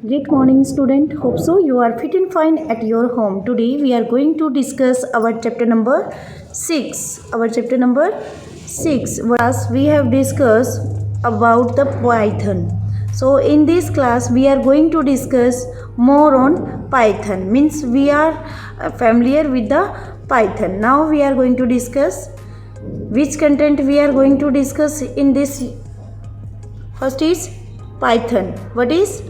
Great morning, student. Hope so. You are fit and fine at your home. Today we are going to discuss our chapter number 6. Our chapter number 6. Class we have discussed about the Python. So in this class we are going to discuss more on Python. Means we are familiar with the Python. Now we are going to discuss which content we are going to discuss in this. First is Python. What is?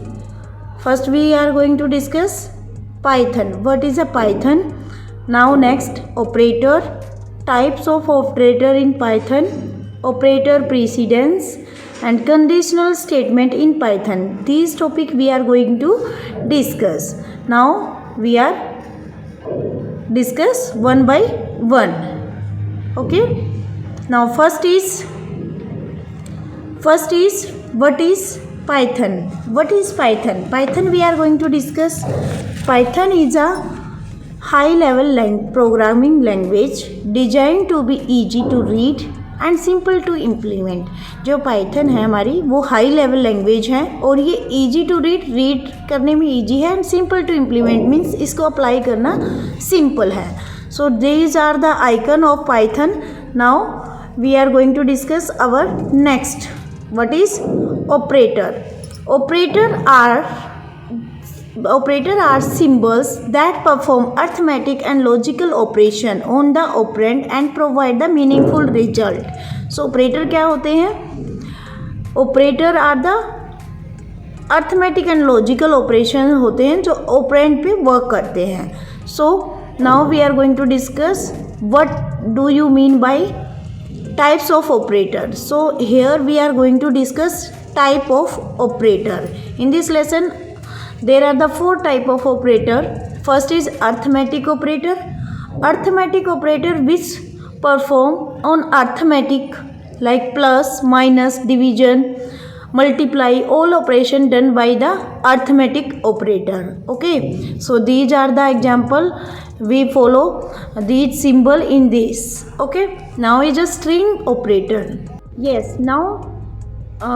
First we are going to discuss Python. What is a Python? Now next, operator, types of operator in Python, operator precedence and conditional statement in Python. These topic we are going to discuss. Now we are discuss one by one. Okay. Now first is what is Python. What is Python? Python we are going to discuss. Python is a high level programming language designed to be easy to read and simple to implement. जो Python है हमारी वो high level language है और ये easy to read करने में easy है and simple to implement means इसको अप्लाई करना simple है. So these are the icon of Python. Now we are going to discuss our next. What is operator? Operator are symbols that perform arithmetic and logical operation on the operand and provide the meaningful result. So operator क्या होते हैं? Operator are the arithmetic and logical operation होते हैं जो operand पे work करते हैं. So now we are going to discuss what do you mean by types of operator. So here we are going to discuss type of operator. In this lesson there are the 4 type of operator. First is arithmetic operator. Arithmetic operator which perform on arithmetic like plus, minus, division, multiply, all operation done by the arithmetic operator. Okay, so these are the example. We follow these symbol in this. Okay, now is a string operator. Yes, now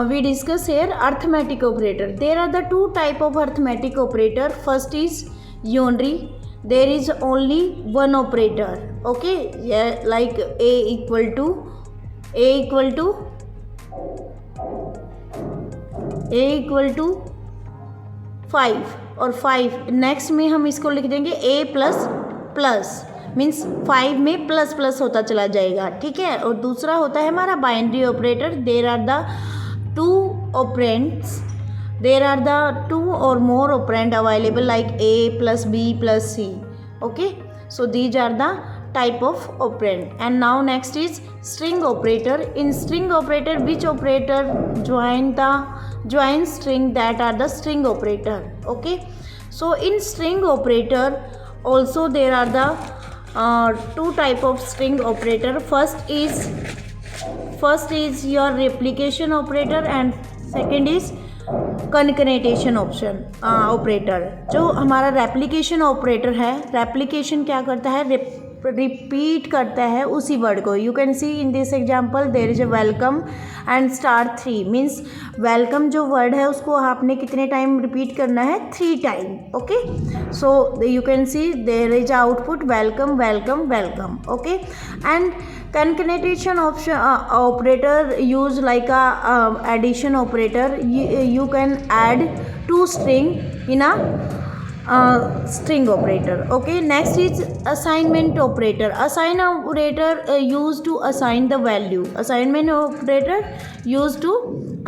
we discuss here arithmetic operator. There are the 2 type of arithmetic operator. First is unary. There is only one operator. Okay, yeah, like a equal to 5 और 5 next में हम इसको लिख देंगे a plus plus means 5 में plus plus होता चला जाएगा. ठीक है. और दूसरा होता है हमारा binary operator. There are the 2 operands. There are the 2 or more operand available like a plus b plus c. Okay, so these are the type of operand. And now next is string operator. In string operator, which operator join string, that are the string operator. Okay, so in string operator also there are the 2 type of string operator. First is your replication operator and second is concatenation operator. जो हमारा replication operator है, replication क्या करता है? Repeat करता है उसी word को. You can see in this example there is a welcome and star 3 means welcome जो वर्ड है उसको आपने कितने टाइम रिपीट करना है? 3 time. Okay, so you can see there is output welcome welcome welcome. Okay, and concatenation operator use like a addition operator. You can add 2 string in a string operator. Okay, next is assignment operator. Assign operator used to assign the value. Assignment operator used to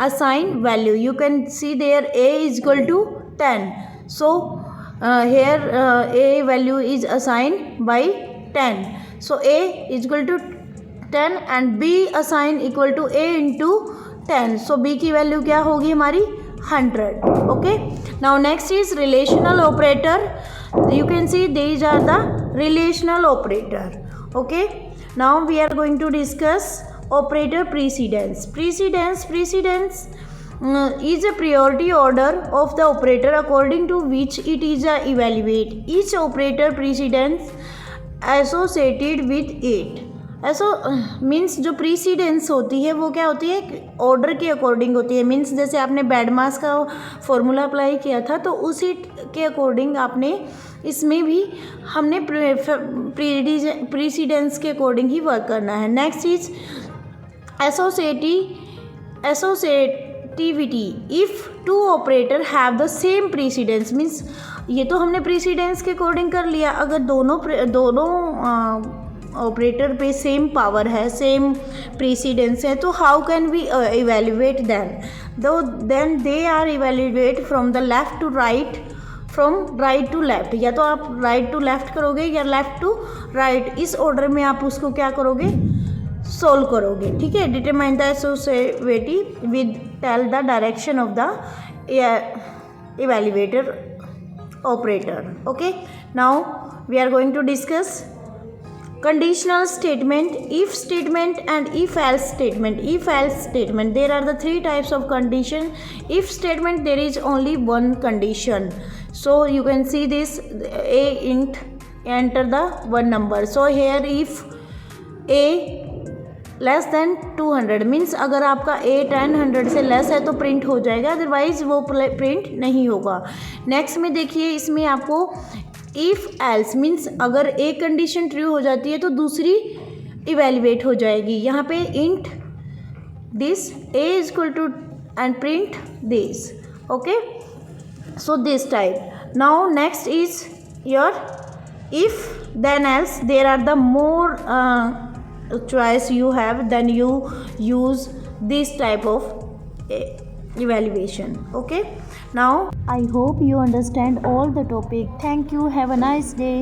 assign value. You can see there a is equal to 10. So here a value is assigned by 10. So a is equal to 10 and b assign equal to a into 10. So b की value क्या होगी हमारी? 100. Okay, now next is relational operator. You can see these are the relational operator. Okay, now we are going to discuss operator precedence. Precedence is a priority order of the operator according to which it is evaluate each operator precedence associated with it. ऐसा means जो precedence होती है वो क्या होती है, order के according होती है। मीन्स जैसे आपने बैडमास का फॉर्मूला अप्लाई किया था तो उसी के अकॉर्डिंग आपने इसमें भी हमने प्रीसीडेंस के अकॉर्डिंग ही वर्क करना है। Next is associativity. If two operator have the same precedence, means ये तो हमने प्रीसीडेंस के अकॉर्डिंग कर लिया। अगर दोनों ऑपरेटर पे सेम पावर है, सेम प्रीसीडेंस है, तो how can we evaluate then they are evaluate from the left to right, from right to left. या तो आप राइट टू लेफ्ट करोगे या लेफ्ट टू राइट, इस ऑर्डर में आप उसको क्या करोगे, सोल्व करोगे। ठीक है, determine the associative with tell the direction of the evaluator operator. Okay, now we are going to discuss conditional statement, if statement and if else statement. If else statement, there are the three types of condition. If statement, there is only one condition, so you can see this a int enter the one number. So here if a less than 200 means अगर आपका a 10 से less है तो print हो जाएगा, otherwise वो print नहीं होगा। नेक्स्ट में देखिए, इसमें आपको इफ़ एल्स मीन्स अगर एक कंडीशन ट्रू हो जाती है तो दूसरी इवेल्युएट हो जाएगी। यहाँ पे int this a is equal to and print this. Okay, so this type. Now next is your if then else. There are the more choice you have, then you use this type of evaluation. Okay, now I hope you understand all the topic. Thank you, have a nice day.